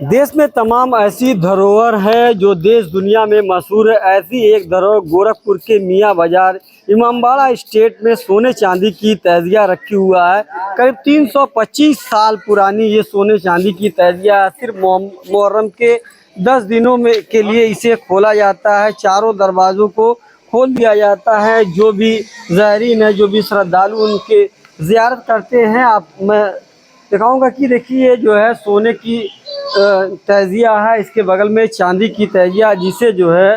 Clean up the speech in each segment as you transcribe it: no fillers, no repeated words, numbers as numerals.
देश में तमाम ऐसी धरोहर है जो देश दुनिया में मशहूर है। ऐसी एक धरोहर गोरखपुर के मियाँ बाजार इमामबाड़ा स्टेट में सोने चांदी की तजिया रखी हुआ है। करीब 325 साल पुरानी ये सोने चांदी की तजिया सिर्फ मुहर्रम के 10 दिनों में के लिए इसे खोला जाता है। चारों दरवाज़ों को खोल दिया जाता है। जो भी ज़ायरीन है, जो भी श्रद्धालु उनके ज़ियारत करते हैं। आप मैं दिखाऊंगा कि देखिए जो है सोने की तजिया है, इसके बगल में चांदी की तजिया जिसे जो है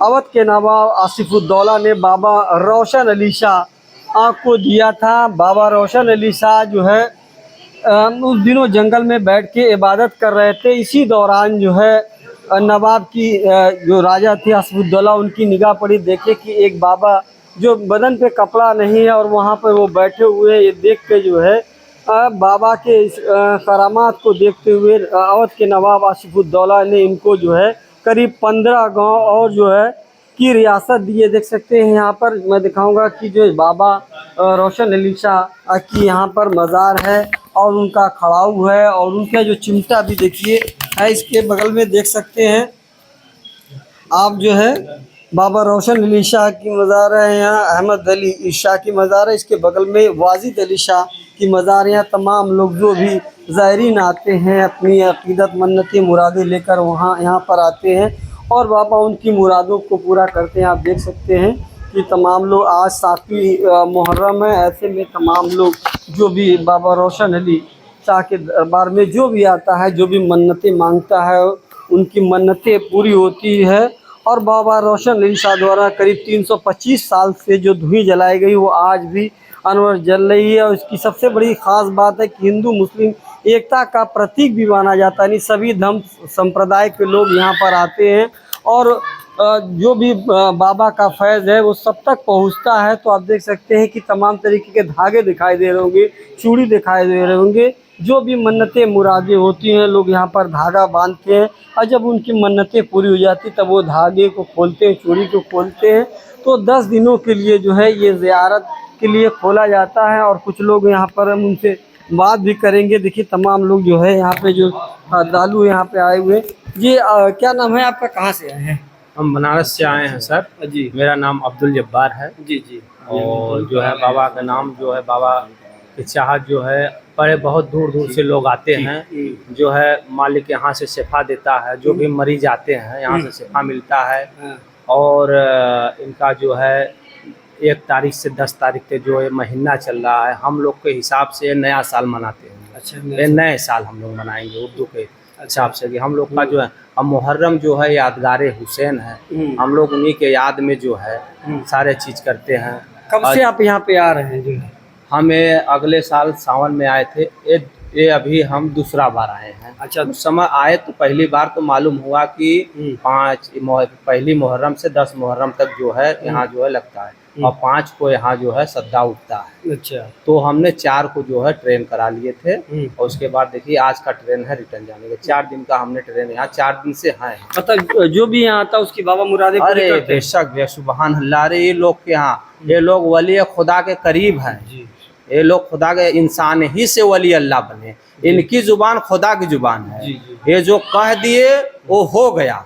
अवध के नवाब आसिफुद्दौला ने बाबा रोशन अली शाह को दिया था। बाबा रोशन अली शाह जो है उस दिनों जंगल में बैठ के इबादत कर रहे थे। इसी दौरान जो है नवाब की जो राजा थे आसिफुद्दौला, उनकी निगाह पड़ी। देखे कि एक बाबा जो बदन पे कपड़ा नहीं है और वहाँ पर वो बैठे हुए हैं। ये देख के जो है बाबा के इस करामात को देखते हुए अवध के नवाब आसिफुद्दौला ने इनको जो है करीब 15 गांव और जो है की रियासत दिए। देख सकते हैं यहाँ पर मैं दिखाऊंगा कि जो बाबा रोशन अली शाह की यहाँ पर मज़ार है और उनका खड़ाऊ है और उनका जो चिमटा भी देखिए है इसके बगल में। देख सकते हैं आप जो है बाबा रोशन अली शाह की मज़ार है। यहाँ अहमद अली शाह की मज़ार है। इसके बगल में वाजिद अली शाह की मज़ार। यहाँ तमाम लोग जो भी ज़ायरीन आते हैं अपनी अक़ीदत मन्नतें मुरादें लेकर वहाँ यहाँ पर आते हैं और बाबा उनकी मुरादों को पूरा करते हैं। आप देख सकते हैं कि तमाम लोग आज 7वीं मुहर्रम है। ऐसे में तमाम लोग जो भी बाबा रोशन अली शाह के दरबार में जो भी आता है, जो भी मन्नतें मांगता है, उनकी मन्नतें पूरी होती है। और बाबा रोशन अली शाह द्वारा करीब 325 साल से जो धुई जलाई गई वो आज भी अनवर जल रही है। और इसकी सबसे बड़ी ख़ास बात है कि हिंदू मुस्लिम एकता का प्रतीक भी माना जाता है। यानी सभी धर्म संप्रदाय के लोग यहाँ पर आते हैं और जो भी बाबा का फैज़ है वो सब तक पहुँचता है। तो आप देख सकते हैं कि तमाम तरीके के धागे दिखाई दे रहे होंगे, चूड़ी दिखाई दे रहे होंगे। जो भी मन्नतें मुरादें होती हैं लोग यहाँ पर धागा बांधते हैं और जब उनकी मन्नतें पूरी हो जाती तब वो धागे को खोलते हैं, चूड़ी को खोलते हैं। तो 10 दिनों के लिए जो है ये ज़ियारत के लिए खोला जाता है। और कुछ लोग यहाँ पर हम उनसे बात भी करेंगे। देखिए तमाम लोग जो है यहाँ पे जो श्रद्धालु यहाँ पे आए हुए। जी क्या नाम है आपका, कहाँ से आए हैं? हम बनारस से आए हैं सर जी। मेरा नाम अब्दुल जब्बार है जी जी। और जो है बाबा का नाम जो है बाबा की चाहत जो है बड़े बहुत दूर दूर से लोग आते हैं। जो है मालिक यहाँ से शिफा देता है। जो भी मरीज आते हैं यहाँ से शिफा मिलता है। और इनका जो है 1 तारीख से 10 तारीख तक जो ये महीना चल रहा है हम लोग के हिसाब से नया साल मनाते हैं। अच्छा, ये नए साल हम लोग मनाएंगे उर्दू के हिसाब से कि हम लोग का जो है अब मुहर्रम जो है यादगार हुसैन है। हम लोग उन्हीं के याद में जो है सारे चीज़ करते हैं। कब से आप यहाँ पे आ रहे हैं? जो है हमें अगले साल सावन में आए थे। ये अभी हम दूसरा बार आए हैं। अच्छा। उस समय आए तो पहली बार तो मालूम हुआ कि पहली मुहर्रम से 10 मुहर्रम तक जो है यहाँ जो है लगता है और 5 को यहाँ जो है सद्दा उठता है। अच्छा। तो हमने 4 को जो है ट्रेन करा लिए थे और उसके बाद देखिए आज का ट्रेन है रिटर्न जाने का। 4 दिन का हमने ट्रेन यहाँ 4 दिन से है। मतलब जो भी यहाँ आता है उसकी बाबा मुरादें पूरी अरे करते हैं। बेशक सुबहान अल्लाह। अरे ये लोग के यहाँ ये लोग वली खुदा के करीब हैं। ये लोग खुदा के इंसान ही से वली अल्लाह बने। इनकी जुबान खुदा की जुबान है। ये जो कह दिए वो हो गया।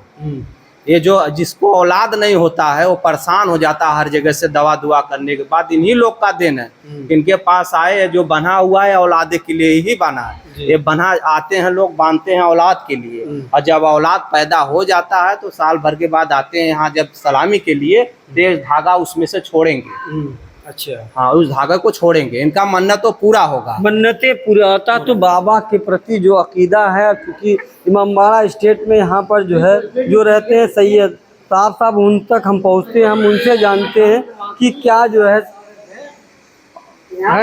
ये जो जिसको औलाद नहीं होता है वो परेशान हो जाता है हर जगह से दवा दुआ करने के बाद। इन्हीं लोग का देन है। इनके पास आए जो बना हुआ है औलाद के लिए ही बना है। ये बना आते हैं लोग बांधते हैं औलाद के लिए और जब औलाद पैदा हो जाता है तो साल भर के बाद आते हैं यहाँ जब सलामी के लिए तेज धागा उसमें से छोड़ेंगे। अच्छा। हाँ उस धागे को छोड़ेंगे। इनका मन्नत तो पूरा होगा। मन्नतें पूरा होता तो बाबा के प्रति जो अकीदा है, क्योंकि इमामबाड़ा स्टेट में यहाँ पर जो है जो रहते हैं सैयद साहब उन तक हम पहुँचते हैं, हम उनसे जानते हैं कि क्या जो है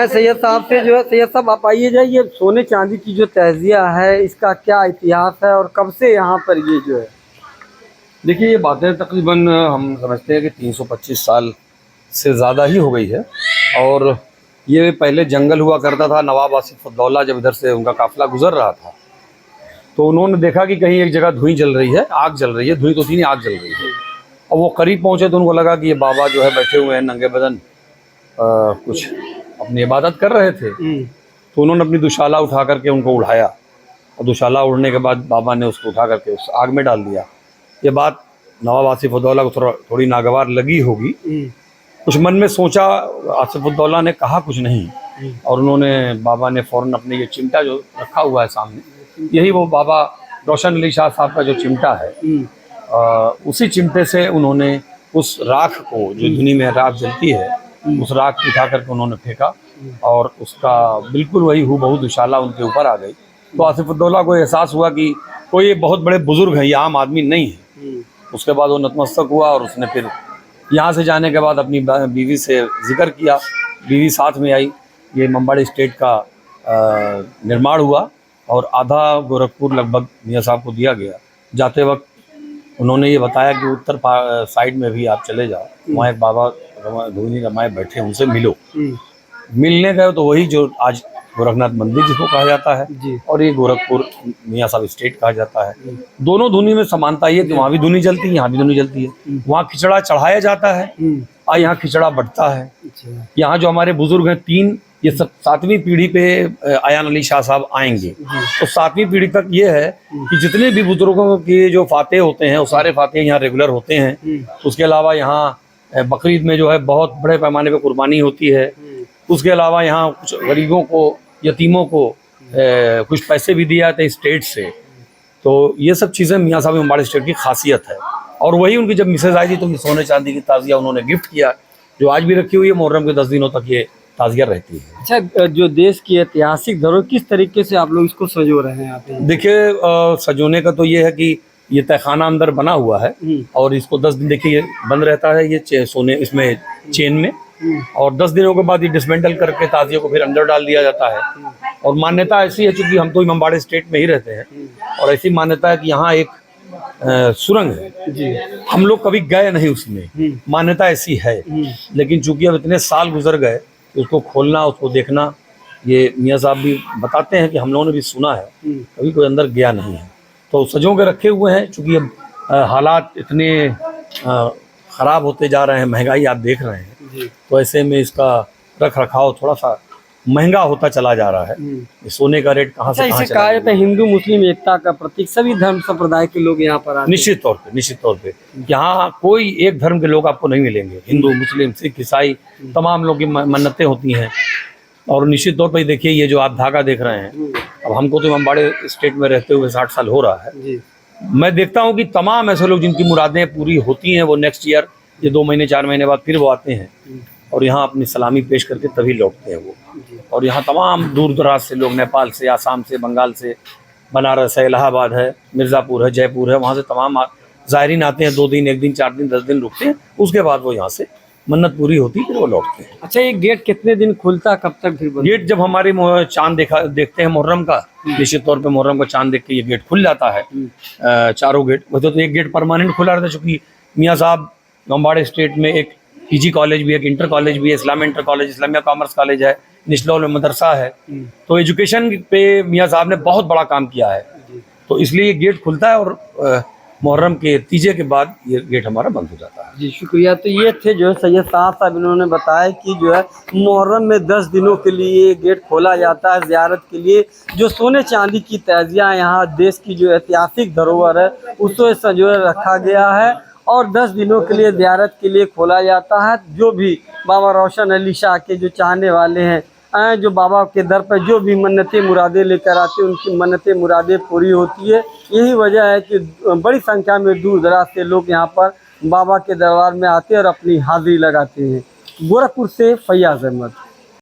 सैयद साहब से जो है। सैयद साहब आप आइए जाइए, सोने चांदी की जो तजिया है इसका क्या इतिहास है और कब से यहाँ पर ये जो है? देखिए ये बातें तकरीबन हम समझते हैं कि 325 साल से ज़्यादा ही हो गई है। और ये पहले जंगल हुआ करता था। नवाब आसिफुद्दौला जब इधर से उनका काफ़िला गुजर रहा था तो उन्होंने देखा कि कहीं एक जगह धुईं जल रही है, आग जल रही है। धुईं तो थी नहीं, आग जल रही है। और वो करीब पहुँचे तो उनको लगा कि ये बाबा जो है बैठे हुए हैं नंगे बदन, कुछ अपनी इबादत कर रहे थे। तो उन्होंने अपनी दुशाला उठा करके उनको उठाया और दुशाला उड़ने के बाद बाबा ने उसको उठा करके उस आग में डाल दिया। ये बात नवाब आसिफउद्दौला को थोड़ी नागवार लगी होगी। कुछ मन में सोचा, आसिफउद्दौला ने कहा कुछ नहीं, और उन्होंने बाबा ने फ़ौरन अपने ये चिमटा जो रखा हुआ है सामने, यही वो बाबा रोशन अली शाह साहब का जो चिमटा है, उसी चिमटे से उन्होंने उस राख को, जो धुनी में राख जलती है, उस राख को उठा करके उन्होंने फेंका और उसका बिल्कुल वही हूबहू दुशाला उनके ऊपर आ गई। तो आसिफउद्दौला को एहसास हुआ कि कोई ये बहुत बड़े बुजुर्ग हैं, ये आम आदमी नहीं है। उसके बाद वो नतमस्तक हुआ और उसने फिर यहाँ से जाने के बाद अपनी बीवी से जिक्र किया, बीवी साथ में आई। ये इमामबाड़ा स्टेट का निर्माण हुआ और आधा गोरखपुर लगभग मियाँ साहब को दिया गया। जाते वक्त उन्होंने ये बताया कि उत्तर साइड में भी आप चले जाओ, वहाँ एक बाबा धोनी रमाए बैठे, उनसे मिलो। मिलने गए तो वही जो आज गोरखनाथ मंदिर जिसको कहा जाता है, और ये गोरखपुर मियाँ साहब स्टेट कहा जाता है। दोनों धुनी में समानता ये कि वहाँ भी धुनी जलती है, यहाँ भी धुनी जलती है। वहाँ खिचड़ा चढ़ाया जाता है और यहाँ खिचड़ा बढ़ता है। यहाँ जो हमारे बुजुर्ग हैं तीन, ये सब 7वीं पीढ़ी पे आयान अली शाह साहब आएंगे, तो 7वीं पीढ़ी तक ये है कि जितने भी बुजुर्गों के जो फातेह होते हैं वो सारे फातेह यहाँ रेगुलर होते हैं। उसके अलावा यहाँ बकरीद में जो है बहुत बड़े पैमाने पे कुर्बानी होती है। उसके अलावा यहाँ कुछ गरीबों को, यतीमों को कुछ पैसे भी दिए जाते हैं स्टेट से। तो ये सब चीज़ें मियाँ साहब इमामबाड़ा स्टेट की खासियत है। और वही उनकी जब मिसेज आई थी तो ये सोने चांदी की ताजिया उन्होंने गिफ्ट किया, जो आज भी रखी हुई है। मुहर्रम के 10 दिनों तक ये ताजिया रहती है। अच्छा, जो देश की ऐतिहासिक धरोहर, किस तरीके से आप लोग इसको संजो रहे हैं यहाँ पे? देखिए, सजोने का तो ये है कि ये तहखाना अंदर बना हुआ है और इसको 10 दिन देखिए ये बंद रहता है, ये सोने इसमें चेन में, और 10 दिनों के बाद ये डिसमेंटल करके ताजिए को फिर अंदर डाल दिया जाता है। और मान्यता ऐसी है, चूंकि हम तो इमामबाड़ा स्टेट में ही रहते हैं, और ऐसी मान्यता है कि यहाँ एक सुरंग है जी। हम लोग कभी गए नहीं उसमें, मान्यता ऐसी है। लेकिन चूंकि अब इतने साल गुजर गए, उसको खोलना, उसको देखना, ये मियाँ साहब भी बताते हैं कि हम लोगों ने भी सुना है, कभी कोई अंदर गया नहीं है। तो सजों के रखे हुए हैं, चूंकि अब हालात इतने ख़राब होते जा रहे हैं, महंगाई आप देख रहे हैं, तो ऐसे में इसका रख रखाव थोड़ा सा महंगा होता चला जा रहा है। सोने का रेट कहाँ से कहाँ चला कहा जाता है हिंदू मुस्लिम एकता का प्रतीक, सभी धर्म संप्रदाय के लोग यहाँ पर आते हैं। निश्चित तौर पे यहाँ कोई एक धर्म के लोग आपको नहीं मिलेंगे। हिंदू, मुस्लिम, सिख, ईसाई, तमाम लोगों की मन्नतें होती हैं। और निश्चित तौर पर देखिए, ये जो आप धागा देख रहे हैं, अब हमको तो इमामबाड़ा स्टेट में रहते हुए 60 साल हो रहा है। मैं देखता हूँ कि तमाम ऐसे लोग जिनकी मुरादें पूरी होती हैं, वो नेक्स्ट ईयर, ये 2 महीने 4 महीने बाद फिर वो आते हैं और यहाँ अपनी सलामी पेश करके तभी लौटते हैं वो। और यहाँ तमाम दूर दराज से लोग, नेपाल से, आसाम से, बंगाल से, बनारस है, इलाहाबाद है, मिर्ज़ापुर है, जयपुर है, वहाँ से तमाम ज़ायरीन आते हैं। 2 दिन, 1 दिन, 4 दिन, 10 दिन रुकते हैं। उसके बाद वो यहाँ से मन्नत पूरी होती है, फिर वो लौटते हैं। अच्छा, ये गेट कितने दिन खुलता, कब तक फिर बंद? गेट जब हमारे चांद देखते हैं मुहर्रम का, निश्चित तौर पे मुहर्रम का चांद देख के ये गेट खुल जाता है। चारों गेट, वैसे तो एक गेट परमानेंट खुला रहता है, चूँकि मियाँ साहब इमामबाड़ा स्टेट में एक पीजी कॉलेज भी है, एक इंटर कॉलेज भी है, Islamia inter college, Islamia commerce college है, निचलौल में मदरसा है। तो एजुकेशन पे मियाँ साहब ने बहुत बड़ा काम किया है, तो इसलिए ये गेट खुलता है और मुहर्रम के तीजे के बाद ये गेट हमारा बंद हो जाता है। जी, शुक्रिया। तो ये थे जो है सैयद साहब, इन्होंने बताया कि जो है मुहर्रम में 10 दिनों के लिए गेट खोला जाता है ज़ियारत के लिए। जो सोने चांदी की ताजियाँ, यहाँ देश की जो ऐतिहासिक धरोहर है उसको संजोए रखा गया है और 10 दिनों के लिए ज़ियारत के लिए खोला जाता है। जो भी बाबा रोशन अली शाह के जो चाहने वाले हैं, जो बाबा के दर पर जो भी मन्नतें मुरादें लेकर आते हैं, उनकी मन्नतें मुरादें पूरी होती है। यही वजह है कि बड़ी संख्या में दूर दराज से लोग यहाँ पर बाबा के दरबार में आते हैं और अपनी हाजिरी लगाते हैं। गोरखपुर से फैयाज अहमद।